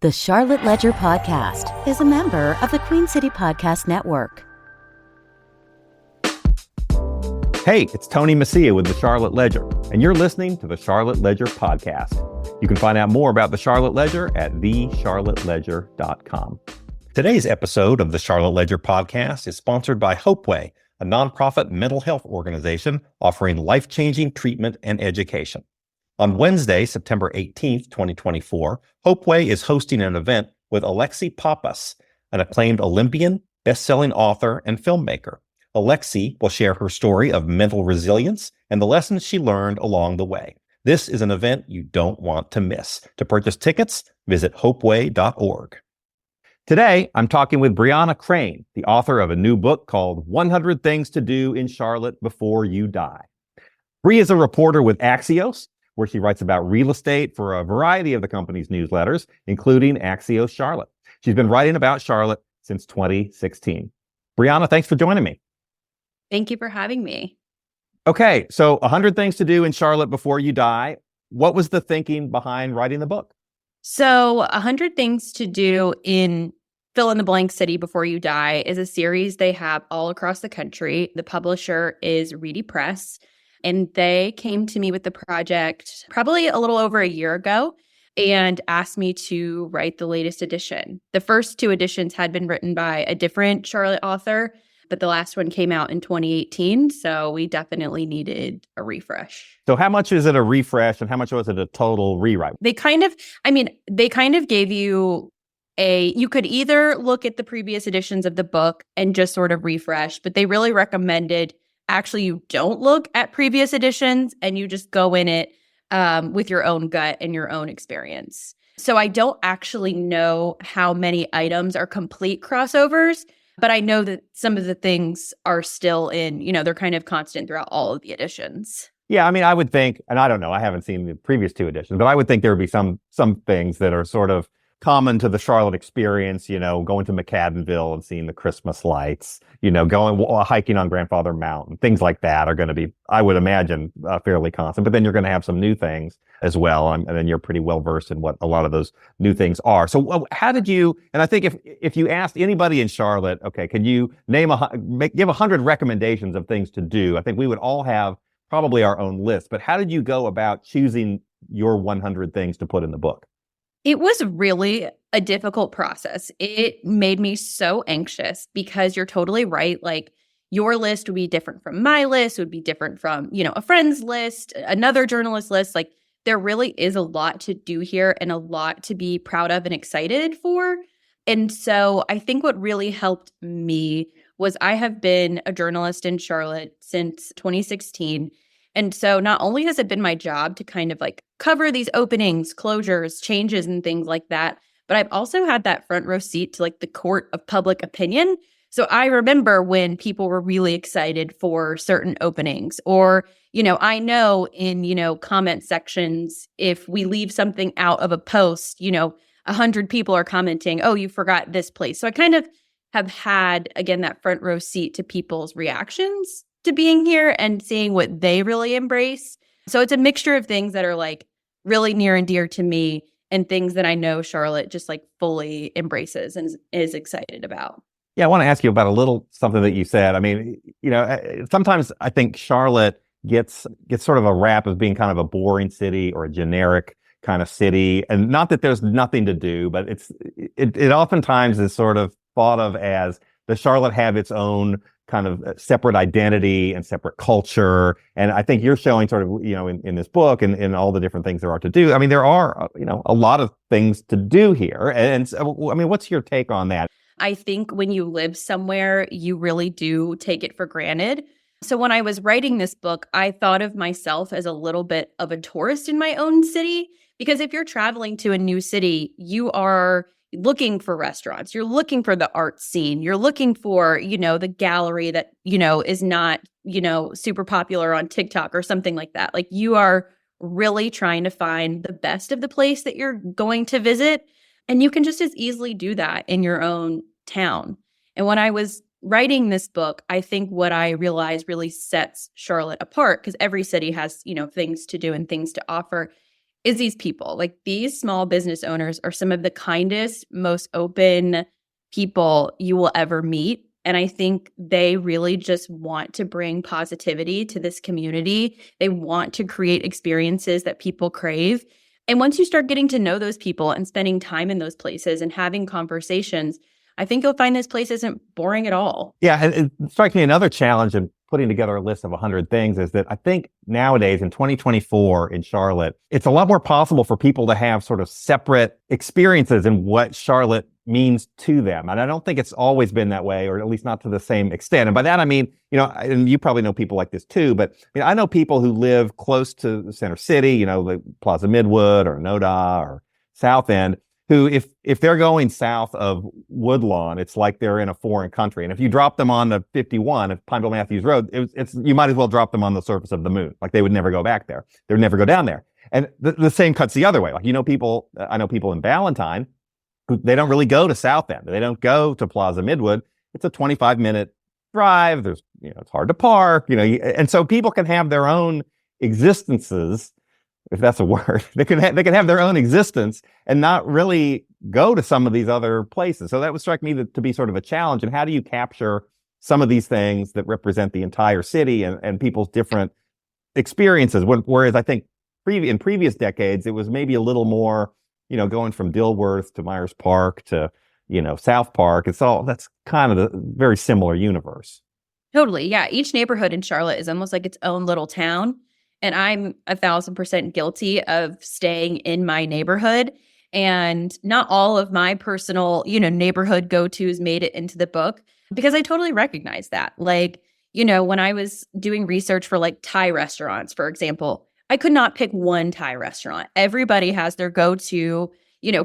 The Charlotte Ledger Podcast is a member of the Queen City Podcast Network. Hey, it's Tony Mecia with the Charlotte Ledger, and you're listening to the Charlotte Ledger Podcast. You can find out more about the Charlotte Ledger at thecharlotteledger.com. Today's episode of the Charlotte Ledger Podcast is sponsored by Hopeway, a nonprofit mental health organization offering life-changing treatment and education. On Wednesday, September 18th, 2024, Hopeway is hosting an event with Alexi Pappas, an acclaimed Olympian, best-selling author, and filmmaker. Alexi will share her story of mental resilience and the lessons she learned along the way. This is an event you don't want to miss. To purchase tickets, visit hopeway.org. Today, I'm talking with Brianna Crane, the author of a new book called 100 Things to Do in Charlotte Before You Die. Bri is a reporter with Axios, where she writes about real estate for a variety of the company's newsletters, including Axios Charlotte. She's been writing about Charlotte since 2016. Brianna, thanks for joining me. Thank you for having me. Okay, so 100 Things to Do in Charlotte Before You Die. What was the thinking behind writing the book? So 100 Things to Do in Fill in the Blank City Before You Die is a series they have all across the country. The publisher is Reedy Press. And they came to me with the project probably a little over a year ago and asked me to write the latest edition. The first two editions had been written by a different Charlotte author, but the last one came out in 2018. So we definitely needed a refresh. So how much is it a refresh and how much was it a total rewrite? They kind of gave you you could either look at the previous editions of the book and just sort of refresh, but they really recommended actually you don't look at previous editions and you just go in it with your own gut and your own experience. So I don't actually know how many items are complete crossovers, but I know that some of the things are still in, they're kind of constant throughout all of the editions. Yeah, I mean, I would think, and I don't know, I haven't seen the previous two editions, but I would think there would be some things that are sort of common to the Charlotte experience, going to McAdenville and seeing the Christmas lights, going hiking on Grandfather Mountain, things like that are going to be, I would imagine, fairly constant. But then you're going to have some new things as well. And then you're pretty well versed in what a lot of those new things are. So how did you, and I think if you asked anybody in Charlotte, okay, can you give 100 recommendations of things to do? I think we would all have probably our own list. But how did you go about choosing your 100 things to put in the book? It was really a difficult process. It made me so anxious because you're totally right. Like your list would be different from my list, would be different from, a friend's list, another journalist's list. Like there really is a lot to do here and a lot to be proud of and excited for. And so I think what really helped me was I have been a journalist in Charlotte since 2016. And so not only has it been my job to kind of like cover these openings, closures, changes, and things like that, but I've also had that front row seat to like the court of public opinion. So I remember when people were really excited for certain openings or, I know in, comment sections, if we leave something out of a post, 100 people are commenting, oh, you forgot this place. So I kind of have had, again, that front row seat to people's reactions to being here and seeing what they really embrace. So it's a mixture of things that are like really near and dear to me and things that I know Charlotte just like fully embraces and is excited about. Yeah, I want to ask you about a little something that you said. I mean, sometimes I think Charlotte gets sort of a rap as being kind of a boring city or a generic kind of city. And not that there's nothing to do, but it oftentimes is sort of thought of as does Charlotte have its own kind of separate identity and separate culture. And I think you're showing sort of, in this book and all the different things there are to do. I mean, there are, a lot of things to do here. And so, I mean, what's your take on that? I think when you live somewhere, you really do take it for granted. So when I was writing this book, I thought of myself as a little bit of a tourist in my own city, because if you're traveling to a new city, you are looking for restaurants, you're looking for the art scene, you're looking for, the gallery that, is not, super popular on TikTok or something like that. Like you are really trying to find the best of the place that you're going to visit. And you can just as easily do that in your own town. And when I was writing this book, I think what I realized really sets Charlotte apart, because every city has, things to do and things to offer, is these people. Like, these small business owners are some of the kindest, most open people you will ever meet. And I think they really just want to bring positivity to this community. They want to create experiences that people crave. And once you start getting to know those people and spending time in those places and having conversations, I think you'll find this place isn't boring at all. Yeah, and it strikes me another challenge in putting together a list of 100 things is that I think nowadays in 2024 in Charlotte, it's a lot more possible for people to have sort of separate experiences in what Charlotte means to them. And I don't think it's always been that way, or at least not to the same extent. And by that, I mean, and you probably know people like this too, but I know people who live close to the center city, the Plaza Midwood or Noda or South End, who if they're going south of Woodlawn, it's like they're in a foreign country. And if you drop them on the 51 of Pineville Matthews Road, you might as well drop them on the surface of the moon. Like, they would never go back there. They would never go down there. And the same cuts the other way. Like, I know people in Ballantyne who, they don't really go to South End. They don't go to Plaza Midwood. It's a 25-minute drive. There's, it's hard to park, and so people can have their own existences, if that's a word. They can have their own existence and not really go to some of these other places. So that would strike me to be sort of a challenge. And how do you capture some of these things that represent the entire city and people's different experiences? Whereas I think in previous decades, it was maybe a little more, going from Dilworth to Myers Park to, South Park. That's kind of a very similar universe. Totally. Yeah. Each neighborhood in Charlotte is almost like its own little town. And I'm 1,000% guilty of staying in my neighborhood. And not all of my personal, neighborhood go-tos made it into the book, because I totally recognize that. Like, when I was doing research for like Thai restaurants, for example, I could not pick one Thai restaurant. Everybody has their go-to,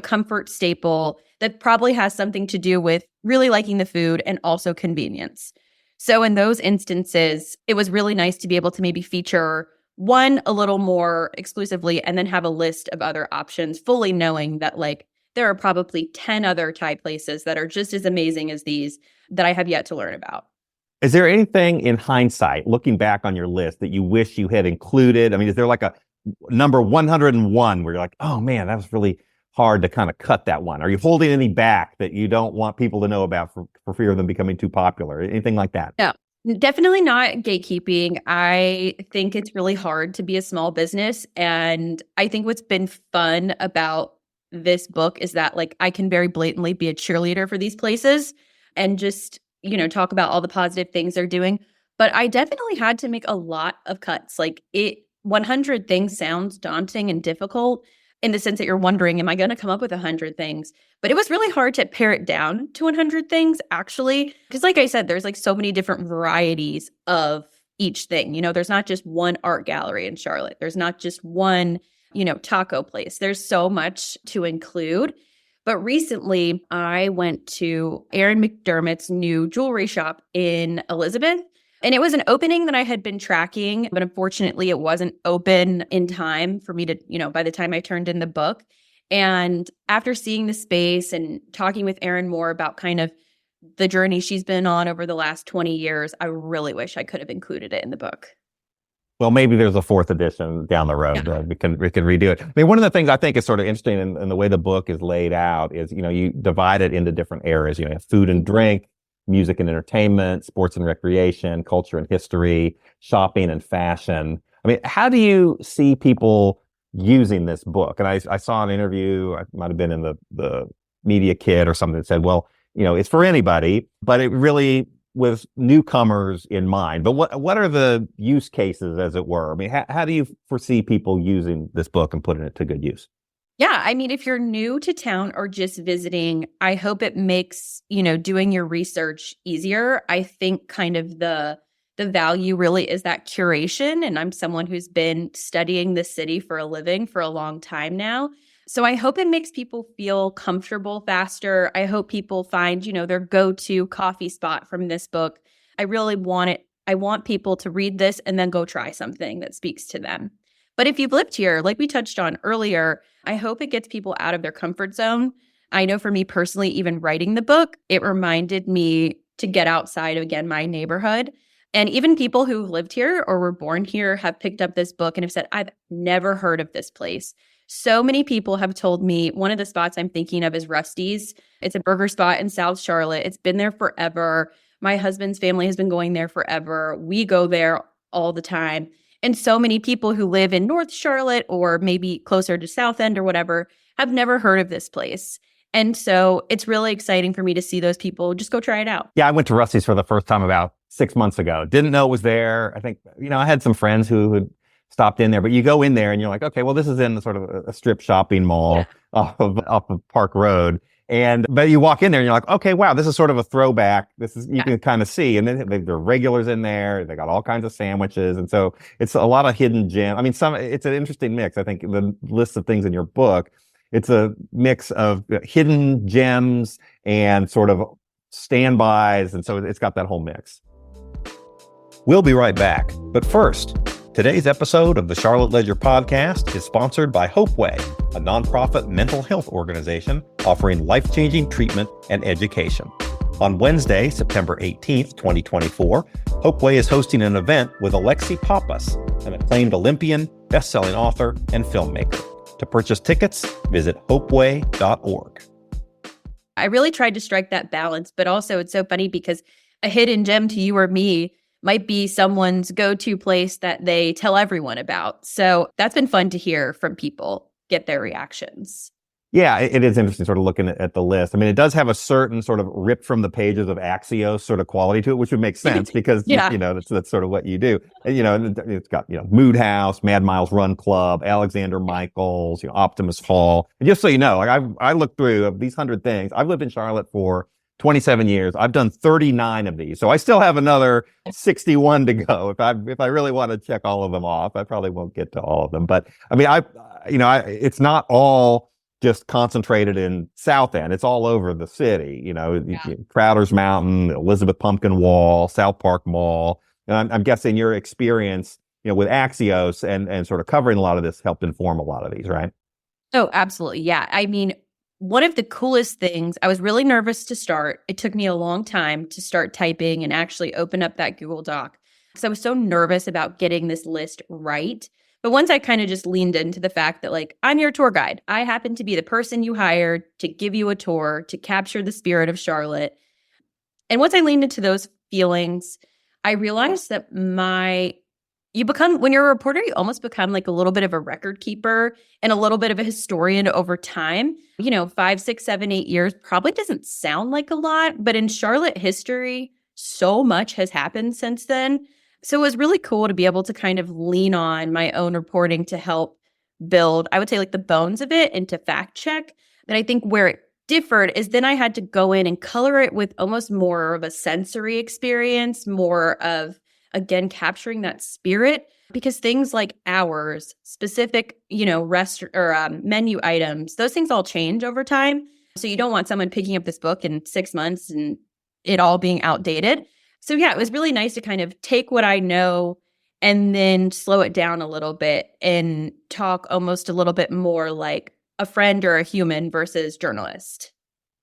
comfort staple that probably has something to do with really liking the food and also convenience. So in those instances, it was really nice to be able to maybe feature one a little more exclusively and then have a list of other options, fully knowing that like there are probably 10 other Thai places that are just as amazing as these that I have yet to learn about. Is there anything in hindsight, looking back on your list, that you wish you had included? I mean, is there like a number 101 where you're like, oh man, that was really hard to kind of cut that one? Are you holding any back that you don't want people to know about for fear of them becoming too popular? Anything like that? No. Definitely not gatekeeping. I think it's really hard to be a small business. And I think what's been fun about this book is that like I can very blatantly be a cheerleader for these places and just, talk about all the positive things they're doing. But I definitely had to make a lot of cuts. Like 100 things sounds daunting and difficult in the sense that you're wondering, am I going to come up with 100 things? But it was really hard to pare it down to 100 things, actually. Because like I said, there's like so many different varieties of each thing. There's not just one art gallery in Charlotte. There's not just one, taco place. There's so much to include. But recently, I went to Aaron McDermott's new jewelry shop in Elizabeth. And it was an opening that I had been tracking, but unfortunately it wasn't open in time for me to, by the time I turned in the book. And after seeing the space and talking with Erin more about kind of the journey she's been on over the last 20 years, I really wish I could have included it in the book. Well, maybe there's a fourth edition down the road. Yeah. We can redo it. I mean, one of the things I think is sort of interesting in the way the book is laid out is, you divide it into different areas. You have food and drink, music and entertainment, sports and recreation, culture and history, shopping and fashion. I mean, how do you see people using this book? And I saw an interview, I might have been in the Media Kit or something that said, well, it's for anybody, but it really with newcomers in mind. But what are the use cases, as it were? I mean, how do you foresee people using this book and putting it to good use? Yeah, I mean, if you're new to town or just visiting, I hope it makes, doing your research easier. I think kind of the value really is that curation. And I'm someone who's been studying the city for a living for a long time now. So I hope it makes people feel comfortable faster. I hope people find, their go-to coffee spot from this book. I really want it. I want people to read this and then go try something that speaks to them. But if you've lived here, like we touched on earlier, I hope it gets people out of their comfort zone. I know for me personally, even writing the book, it reminded me to get outside of, again, my neighborhood. And even people who lived here or were born here have picked up this book and have said, I've never heard of this place. So many people have told me one of the spots I'm thinking of is Rusty's. It's a burger spot in South Charlotte. It's been there forever. My husband's family has been going there forever. We go there all the time. And so many people who live in North Charlotte or maybe closer to South End or whatever have never heard of this place. And so it's really exciting for me to see those people just go try it out. Yeah, I went to Rusty's for the first time about 6 months ago. Didn't know it was there. I think, I had some friends who had stopped in there, but you go in there and you're like, okay, well, this is in sort of a strip shopping mall off of Park Road. But you walk in there and you're like, okay, wow, this is sort of a throwback. This is, you can kind of see. And then there are regulars in there. They got all kinds of sandwiches. And so it's a lot of hidden gems. I mean, it's an interesting mix. I think the list of things in your book, it's a mix of hidden gems and sort of standbys. And so it's got that whole mix. We'll be right back. But first, today's episode of the Charlotte Ledger podcast is sponsored by Hopeway, a nonprofit mental health organization offering life-changing treatment and education. On Wednesday, September 18th, 2024, Hopeway is hosting an event with Alexi Pappas, an acclaimed Olympian, best-selling author, and filmmaker. To purchase tickets, visit hopeway.org. I really tried to strike that balance, but also it's so funny because a hidden gem to you or me might be someone's go-to place that they tell everyone about. So that's been fun to hear from people, get their reactions. Yeah, it is interesting sort of looking at the list. I mean, it does have a certain sort of ripped from the pages of Axios sort of quality to it, which would make sense because, that's sort of what you do. And, it's got, Mood House, Mad Miles Run Club, Alexander Michaels, Optimus Hall. And just so you know, like I looked through these 100 things. I've lived in Charlotte for 27 years. I've done 39 of these. So I still have another 61 to go. If I really want to check all of them off, I probably won't get to all of them. But I mean, it's not all just concentrated in South End. It's all over the city, Crowder's Mountain, Elizabeth Pumpkin Wall, South Park Mall. And I'm guessing your experience, with Axios and sort of covering a lot of this helped inform a lot of these, right? Oh, absolutely. Yeah. I mean, one of the coolest things, I was really nervous to start. It took me a long time to start typing and actually open up that Google Doc because I was so nervous about getting this list right. But once I kind of just leaned into the fact that, like, I'm your tour guide. I happen to be the person you hired to give you a tour, to capture the spirit of Charlotte. And once I leaned into those feelings, I realized that when you're a reporter, you almost become like a little bit of a record keeper and a little bit of a historian over time. 5, 6, 7, 8 years probably doesn't sound like a lot, but in Charlotte history, so much has happened since then. So it was really cool to be able to kind of lean on my own reporting to help build, I would say, like the bones of it and to fact check. But I think where it differed is then I had to go in and color it with almost more of a sensory experience, more of, again, capturing that spirit, because things like hours, specific, menu items, those things all change over time. So you don't want someone picking up this book in 6 months and it all being outdated. So yeah, it was really nice to kind of take what I know and then slow it down a little bit and talk almost a little bit more like a friend or a human versus journalist.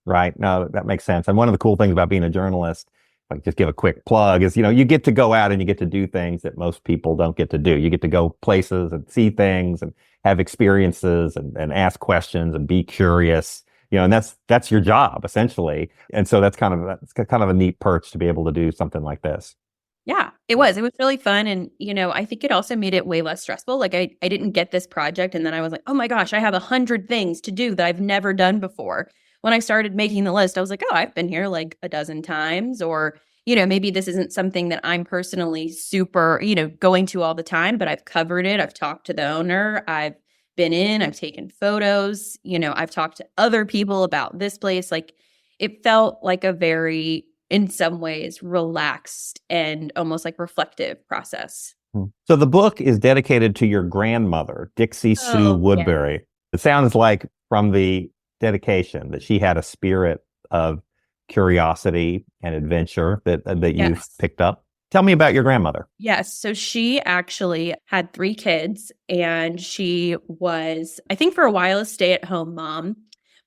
Right. No, that makes sense. And one of the cool things about being a journalist, like just give a quick plug, is, you get to go out and you get to do things that most people don't get to do. You get to go places and see things and have experiences and ask questions and be curious. And that's your job essentially. And so that's kind of a neat perch to be able to do something like this. Yeah, it was really fun. And, I think it also made it way less stressful. Like I didn't get this project and then I was like, oh my gosh, I have 100 things to do that I've never done before. When I started making the list, I was like, oh, I've been here like a dozen times, or, maybe this isn't something that I'm personally super, going to all the time, but I've covered it. I've talked to the owner. I've taken photos, I've talked to other people about this place. Like it felt like a very, in some ways, relaxed and almost like reflective process. So the book is dedicated to your grandmother, Dixie Sue Woodbury. Yeah. It sounds like from the dedication that she had a spirit of curiosity and adventure that you've picked up. Tell me about your grandmother. Yes. So she actually had 3 kids and she was, I think for a while, a stay-at-home mom,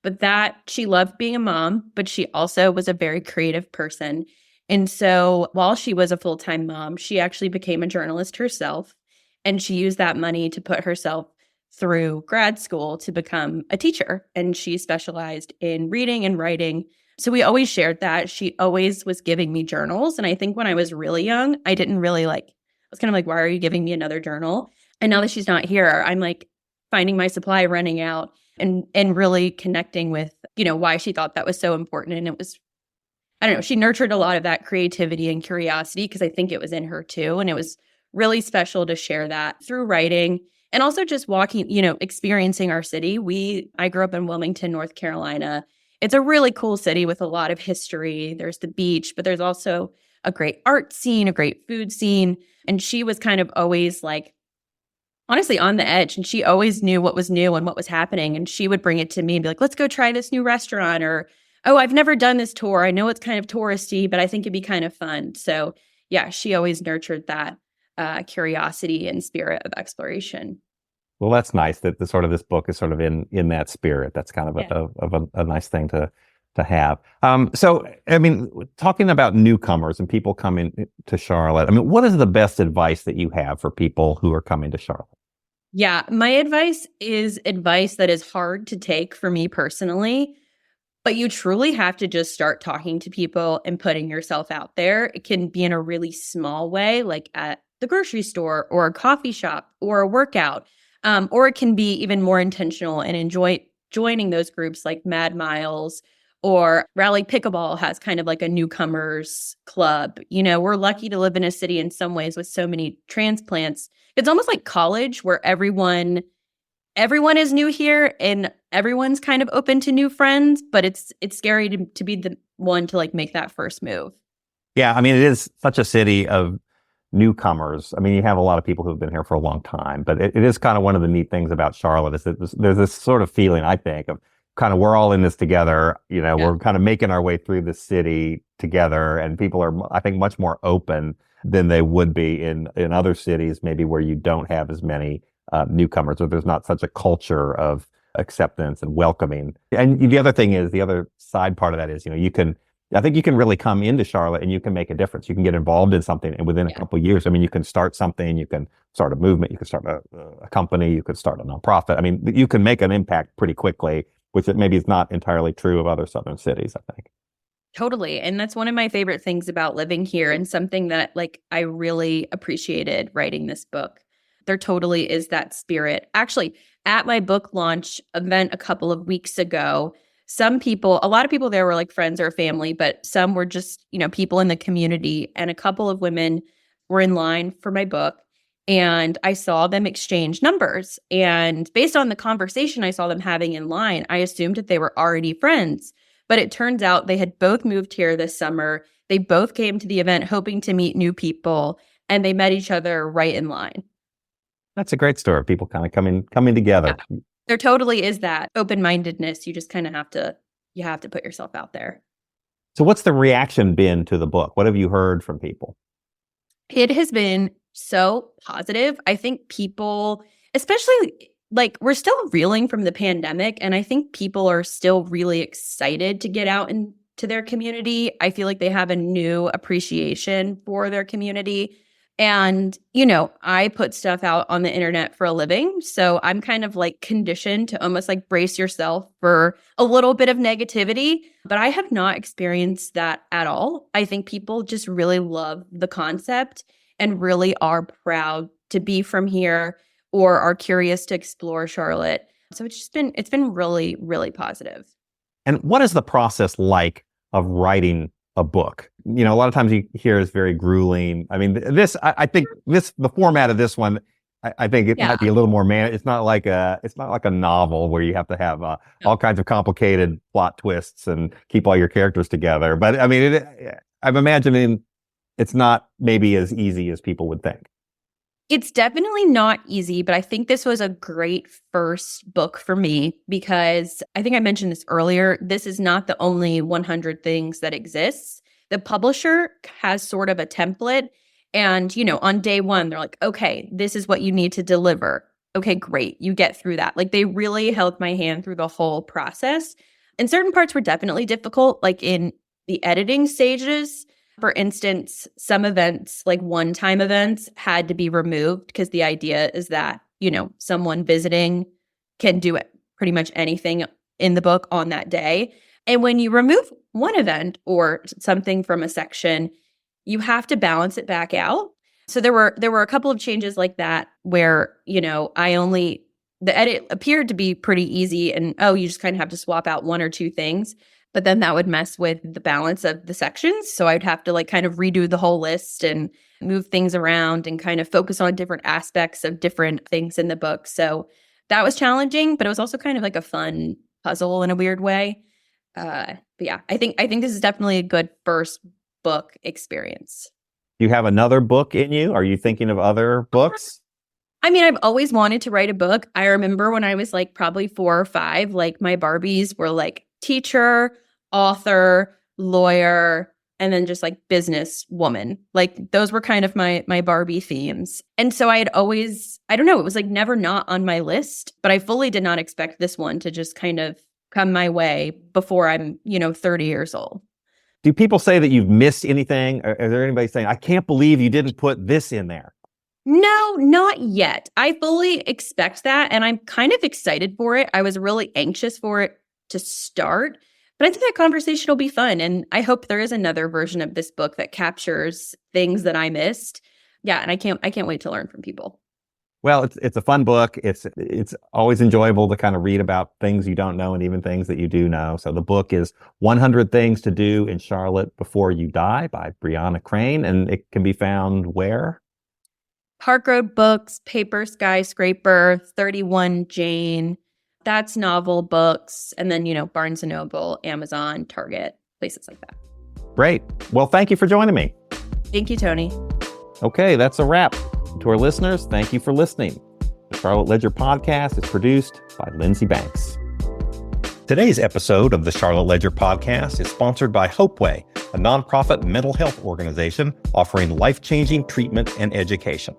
but that she loved being a mom, but she also was a very creative person. And so while she was a full-time mom, she actually became a journalist herself. And she used that money to put herself through grad school to become a teacher, and she specialized in reading and writing. So we always shared that. She always was giving me journals. And I think when I was really young, I didn't really I was kind of like, why are you giving me another journal? And now that she's not here, I'm like finding my supply running out and really connecting with, why she thought that was so important. And it was, I don't know, she nurtured a lot of that creativity and curiosity because I think it was in her too. And it was really special to share that through writing and also just walking, experiencing our city. I grew up in Wilmington, North Carolina. It's a really cool city with a lot of history. There's the beach, but there's also a great art scene, a great food scene. And she was kind of always honestly on the edge. And she always knew what was new and what was happening. And she would bring it to me and be like, let's go try this new restaurant, or, oh, I've never done this tour. I know it's kind of touristy, but I think it'd be kind of fun. So yeah, she always nurtured that curiosity and spirit of exploration. Well, that's nice that this book is sort of in that spirit. That's kind of a nice thing to have. So, I mean, talking about newcomers and people coming to Charlotte, I mean, what is the best advice that you have for people who are coming to Charlotte? Yeah, my advice is advice that is hard to take for me personally, but you truly have to just start talking to people and putting yourself out there. It can be in a really small way, like at the grocery store or a coffee shop or a workout, or it can be even more intentional and joining those groups like Mad Miles. Or Rally Pickleball has kind of like a newcomers club. We're lucky to live in a city in some ways with so many transplants. It's almost like college where everyone is new here and everyone's kind of open to new friends, but it's scary to be the one to make that first move. Yeah, I mean, it is such a city of newcomers. I mean, you have a lot of people who've been here for a long time, but it is kind of one of the neat things about Charlotte is that there's this sort of feeling, I think, of kind of we're all in this together. Yeah. We're kind of making our way through the city together, and people are, I think, much more open than they would be in other cities, maybe where you don't have as many newcomers, or there's not such a culture of acceptance and welcoming. And the other thing is, the other side part of that is, I think you can really come into Charlotte and you can make a difference. You can get involved in something, and within a couple of years, I mean, you can start something, you can start a movement, you can start a company, you could start a nonprofit. I mean, you can make an impact pretty quickly, which maybe is not entirely true of other southern cities, I think. Totally. And that's one of my favorite things about living here, and something that I really appreciated writing this book. There totally is that spirit. Actually, at my book launch event a couple of weeks ago, a lot of people there were friends or family, but some were just, people in the community. And a couple of women were in line for my book, and I saw them exchange numbers. And based on the conversation I saw them having in line, I assumed that they were already friends. But it turns out they had both moved here this summer. They both came to the event hoping to meet new people, and they met each other right in line. That's a great story. People kind of coming together. Yeah. There totally is that open-mindedness. You just kind of have to put yourself out there. So what's the reaction been to the book? What have you heard from people? It has been so positive. I think people, especially we're still reeling from the pandemic, and I think people are still really excited to get out into their community. I feel like they have a new appreciation for their community. And, I put stuff out on the internet for a living. So I'm kind of conditioned to almost brace yourself for a little bit of negativity. But I have not experienced that at all. I think people just really love the concept and really are proud to be from here or are curious to explore Charlotte. So it's been really, really positive. And what is the process like of writing a book? A lot of times you hear is very grueling. I mean, I think the format of this one, I think it might be a little more it's not like a novel where you have to have all kinds of complicated plot twists and keep all your characters together. But I mean, I'm imagining it's not maybe as easy as people would think. It's definitely not easy, but I think this was a great first book for me because I think I mentioned this earlier. This is not the only 100 things that exists. The publisher has sort of a template, and, on day one, they're like, okay, this is what you need to deliver. Okay, great. You get through that. They really held my hand through the whole process. And certain parts were definitely difficult, in the editing stages. For instance, some events, one-time events, had to be removed because the idea is that, someone visiting can do it, pretty much anything in the book on that day. And when you remove one event or something from a section, you have to balance it back out. So there were a couple of changes like that where, the edit appeared to be pretty easy and, you just kind of have to swap out one or two things. But then that would mess with the balance of the sections. So I'd have to kind of redo the whole list and move things around and kind of focus on different aspects of different things in the book. So that was challenging, but it was also kind of like a fun puzzle in a weird way. But yeah, I think this is definitely a good first book experience. You have another book in you? Are you thinking of other books? I mean, I've always wanted to write a book. I remember when I was probably 4 or 5, my Barbies were teacher, author, lawyer, and then just business woman. Those were kind of my Barbie themes. And so I had always, I don't know, it was never not on my list, but I fully did not expect this one to just kind of come my way before I'm, 30 years old. Do people say that you've missed anything? Or is there anybody saying, I can't believe you didn't put this in there? No, not yet. I fully expect that, and I'm kind of excited for it. I was really anxious for it to start, but I think that conversation will be fun, and I hope there is another version of this book that captures things that I missed. Yeah, and I can't wait to learn from people. Well, it's a fun book. It's always enjoyable to kind of read about things you don't know and even things that you do know. So the book is 100 Things to Do in Charlotte Before You Die by Brianna Crane, and it can be found where? Park Road Books, Paper Skyscraper, 31 Jane, That's Novel Books, and then, Barnes & Noble, Amazon, Target, places like that. Great. Well, thank you for joining me. Thank you, Tony. Okay, that's a wrap. To our listeners, thank you for listening. The Charlotte Ledger Podcast is produced by Lindsey Banks. Today's episode of the Charlotte Ledger Podcast is sponsored by Hopeway, a nonprofit mental health organization offering life-changing treatment and education.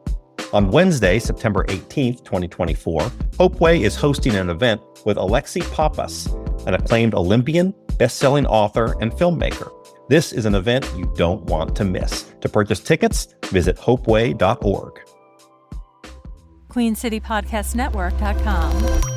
On Wednesday, September 18th, 2024, Hopeway is hosting an event with Alexi Pappas, an acclaimed Olympian, best-selling author, and filmmaker. This is an event you don't want to miss. To purchase tickets, visit hopeway.org. QueenCityPodcastNetwork.com.